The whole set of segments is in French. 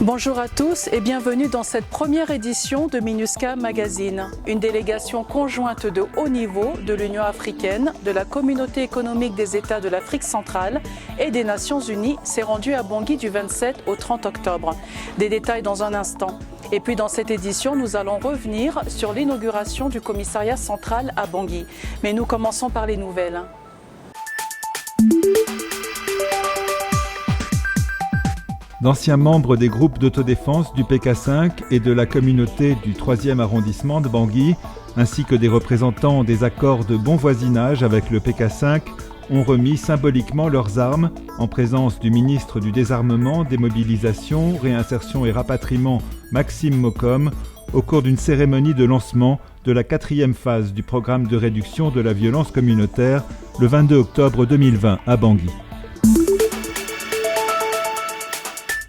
Bonjour à tous et bienvenue dans cette première édition de MINUSCA Magazine. Une délégation conjointe de haut niveau de l'Union africaine, de la Communauté économique des États de l'Afrique centrale et des Nations unies s'est rendue à Bangui du 27 au 30 octobre. Des détails dans un instant. Et puis dans cette édition, nous allons revenir sur l'inauguration du commissariat central à Bangui. Mais nous commençons par les nouvelles. D'anciens membres des groupes d'autodéfense du PK5 et de la communauté du 3e arrondissement de Bangui, ainsi que des représentants des accords de bon voisinage avec le PK5, ont remis symboliquement leurs armes en présence du ministre du Désarmement, Démobilisation, Réinsertion et Rapatriement Maxime Mokom au cours d'une cérémonie de lancement de la 4e phase du programme de réduction de la violence communautaire le 22 octobre 2020 à Bangui.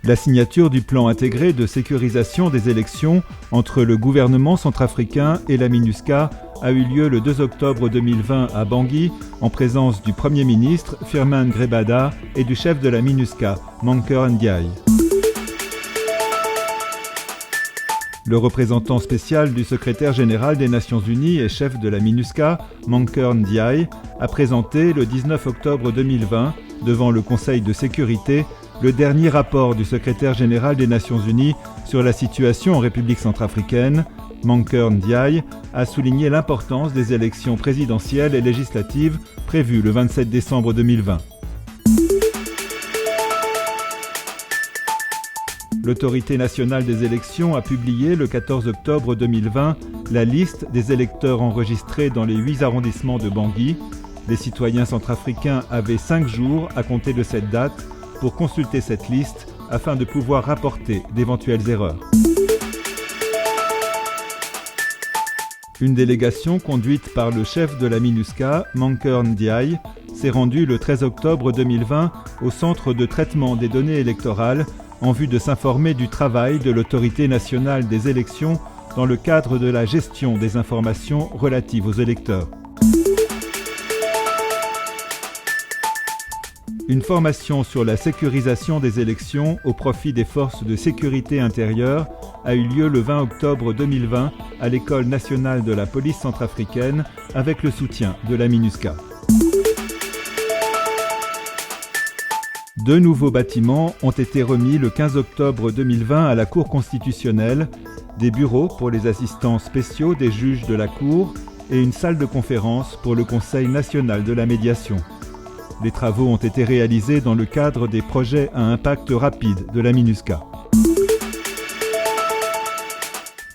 La signature du plan intégré de sécurisation des élections entre le gouvernement centrafricain et la MINUSCA a eu lieu le 2 octobre 2020 à Bangui en présence du Premier ministre Firmin Grebada et du chef de la MINUSCA, Mankeur Ndiaye. Le représentant spécial du secrétaire général des Nations Unies et chef de la MINUSCA, Mankeur Ndiaye, a présenté le 19 octobre 2020 devant le Conseil de sécurité le dernier rapport du secrétaire général des Nations Unies sur la situation en République centrafricaine. Mankeur Ndiaye a souligné l'importance des élections présidentielles et législatives prévues le 27 décembre 2020. L'Autorité nationale des élections a publié le 14 octobre 2020 la liste des électeurs enregistrés dans les 8 arrondissements de Bangui. Les citoyens centrafricains avaient 5 jours à compter de cette date pour consulter cette liste afin de pouvoir rapporter d'éventuelles erreurs. Une délégation conduite par le chef de la MINUSCA, Mankeur Ndiaye, s'est rendue le 13 octobre 2020 au centre de traitement des données électorales en vue de s'informer du travail de l'Autorité nationale des élections dans le cadre de la gestion des informations relatives aux électeurs. Une formation sur la sécurisation des élections au profit des forces de sécurité intérieure a eu lieu le 20 octobre 2020 à l'École nationale de la police centrafricaine avec le soutien de la MINUSCA. 2 nouveaux bâtiments ont été remis le 15 octobre 2020 à la Cour constitutionnelle, des bureaux pour les assistants spéciaux des juges de la Cour et une salle de conférence pour le Conseil national de la médiation. Les travaux ont été réalisés dans le cadre des projets à impact rapide de la MINUSCA.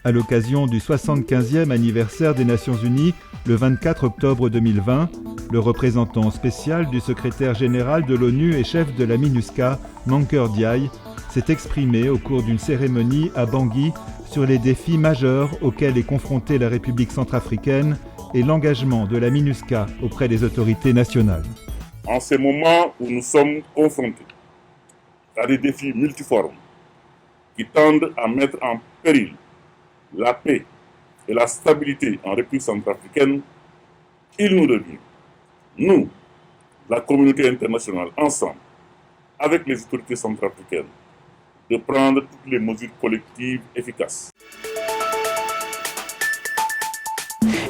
À l'occasion du 75e anniversaire des Nations Unies, le 24 octobre 2020, le représentant spécial du secrétaire général de l'ONU et chef de la MINUSCA, Mankeur Ndiaye, s'est exprimé au cours d'une cérémonie à Bangui sur les défis majeurs auxquels est confrontée la République centrafricaine et l'engagement de la MINUSCA auprès des autorités nationales. En ces moments où nous sommes confrontés à des défis multiformes qui tendent à mettre en péril la paix et la stabilité en République centrafricaine, il nous revient, nous, la communauté internationale, ensemble, avec les autorités centrafricaines, de prendre toutes les mesures collectives efficaces.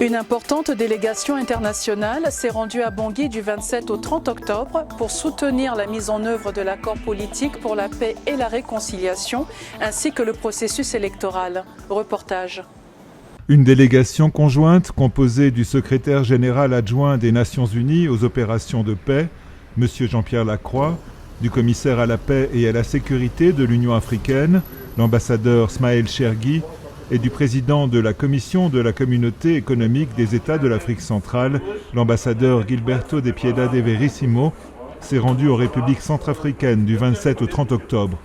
Une importante délégation internationale s'est rendue à Bangui du 27 au 30 octobre pour soutenir la mise en œuvre de l'accord politique pour la paix et la réconciliation, ainsi que le processus électoral. Reportage. Une délégation conjointe composée du secrétaire général adjoint des Nations Unies aux opérations de paix, M. Jean-Pierre Lacroix, du commissaire à la paix et à la sécurité de l'Union africaine, l'ambassadeur Smaël Chergui, et du président de la Commission de la Communauté économique des États de l'Afrique centrale, l'ambassadeur Gilberto de Piedade Verissimo, s'est rendu en République centrafricaine du 27 au 30 octobre.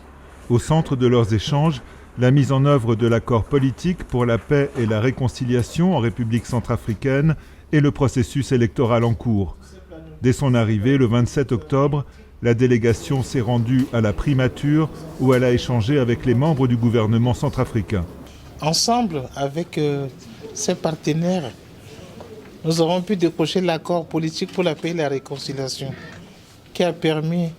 Au centre de leurs échanges, la mise en œuvre de l'accord politique pour la paix et la réconciliation en République centrafricaine et le processus électoral en cours. Dès son arrivée le 27 octobre, la délégation s'est rendue à la primature où elle a échangé avec les membres du gouvernement centrafricain. Ensemble, avec ses partenaires, nous avons pu décrocher l'accord politique pour la paix et la réconciliation qui a permis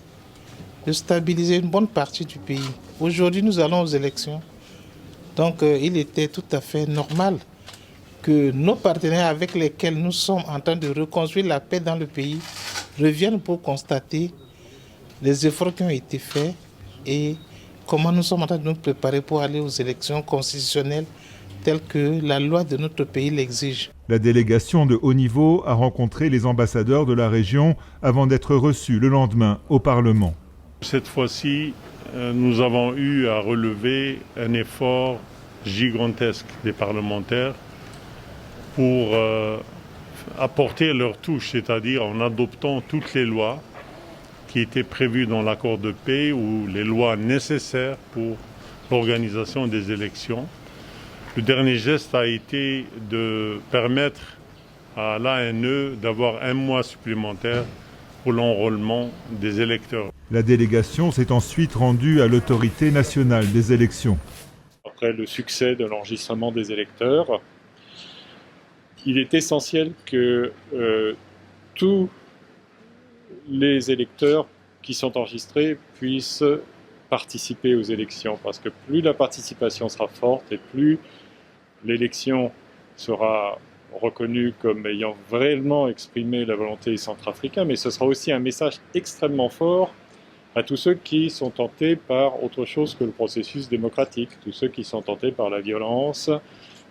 de stabiliser une bonne partie du pays. Aujourd'hui, nous allons aux élections. Donc, il était tout à fait normal que nos partenaires avec lesquels nous sommes en train de reconstruire la paix dans le pays reviennent pour constater les efforts qui ont été faits et comment nous sommes en train de nous préparer pour aller aux élections constitutionnelles telles que la loi de notre pays l'exige. La délégation de haut niveau a rencontré les ambassadeurs de la région avant d'être reçue le lendemain au Parlement. Cette fois-ci, nous avons eu à relever un effort gigantesque des parlementaires pour apporter leur touche, c'est-à-dire en adoptant toutes les lois qui étaient prévues dans l'accord de paix ou les lois nécessaires pour l'organisation des élections. Le dernier geste a été de permettre à l'ANE d'avoir un mois supplémentaire pour l'enrôlement des électeurs. La délégation s'est ensuite rendue à l'autorité nationale des élections. Après le succès de l'enregistrement des électeurs, il est essentiel que tous les électeurs qui sont enregistrés puissent participer aux élections, parce que plus la participation sera forte et plus l'élection sera reconnue comme ayant vraiment exprimé la volonté des Centrafricains, mais ce sera aussi un message extrêmement fort à tous ceux qui sont tentés par autre chose que le processus démocratique, tous ceux qui sont tentés par la violence,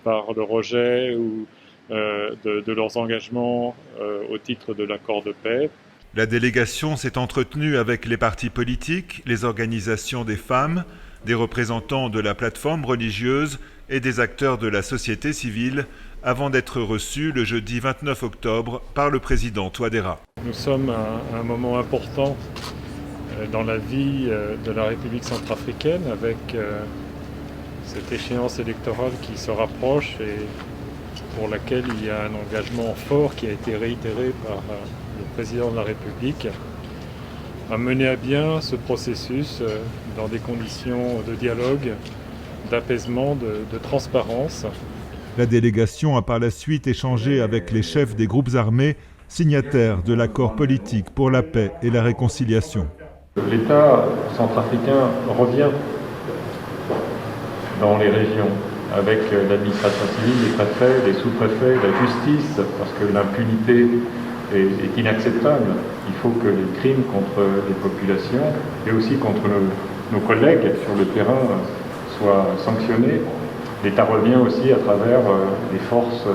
par le rejet ou de leurs engagements au titre de l'accord de paix. La délégation s'est entretenue avec les partis politiques, les organisations des femmes, des représentants de la plateforme religieuse et des acteurs de la société civile avant d'être reçue le jeudi 29 octobre par le président Touadéra. Nous sommes à un moment important dans la vie de la République centrafricaine avec cette échéance électorale qui se rapproche et pour laquelle il y a un engagement fort qui a été réitéré par le président de la République à mener à bien ce processus dans des conditions de dialogue, d'apaisement, de transparence. La délégation a par la suite échangé avec les chefs des groupes armés signataires de l'accord politique pour la paix et la réconciliation. L'État centrafricain revient dans les régions avec l'administration civile, les préfets, les sous-préfets, la justice, parce que l'impunité est inacceptable. Il faut que les crimes contre les populations et aussi contre nos collègues sur le terrain soient sanctionnés. L'État revient aussi à travers les forces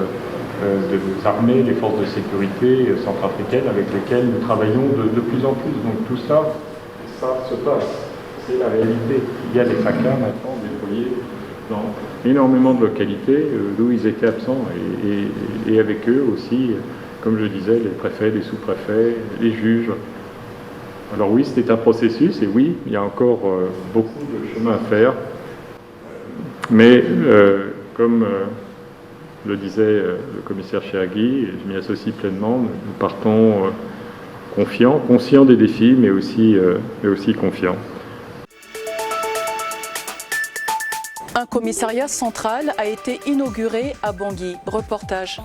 armées, les forces de sécurité centrafricaines avec lesquelles nous travaillons de plus en plus. Donc tout ça se passe. C'est la réalité. Il y a des FACA maintenant déployés dans énormément de localités d'où ils étaient absents et avec eux aussi, comme je disais, les préfets, les sous-préfets, les juges. Alors oui, c'était un processus et oui, il y a encore beaucoup de chemin à faire. Mais comme le disait le commissaire Chiagui, et je m'y associe pleinement, nous partons confiants, conscients des défis, mais aussi confiants. Un commissariat central a été inauguré à Bangui. Reportage.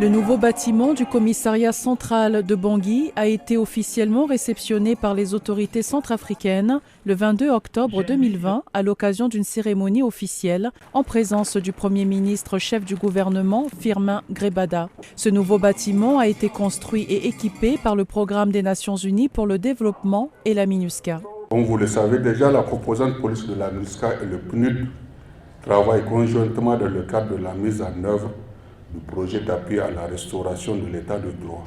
Le nouveau bâtiment du commissariat central de Bangui a été officiellement réceptionné par les autorités centrafricaines le 22 octobre 2020 à l'occasion d'une cérémonie officielle en présence du Premier ministre chef du gouvernement Firmin Grebada. Ce nouveau bâtiment a été construit et équipé par le Programme des Nations Unies pour le développement et la MINUSCA. Comme vous le savez déjà, la composante police de la MINUSCA et le PNUD travaillent conjointement dans le cadre de la mise en œuvre du projet d'appui à la restauration de l'état de droit,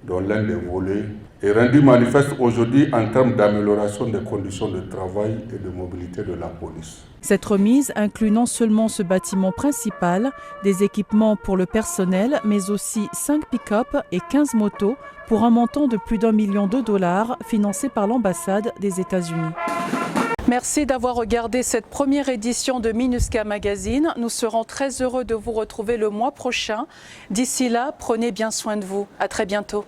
dont l'un des volets est rendu manifeste aujourd'hui en termes d'amélioration des conditions de travail et de mobilité de la police. Cette remise inclut non seulement ce bâtiment principal, des équipements pour le personnel, mais aussi 5 pick-up et 15 motos pour un montant de plus d'$1 million financé par l'ambassade des États-Unis. Merci d'avoir regardé cette première édition de MINUSCA Magazine. Nous serons très heureux de vous retrouver le mois prochain. D'ici là, prenez bien soin de vous. À très bientôt.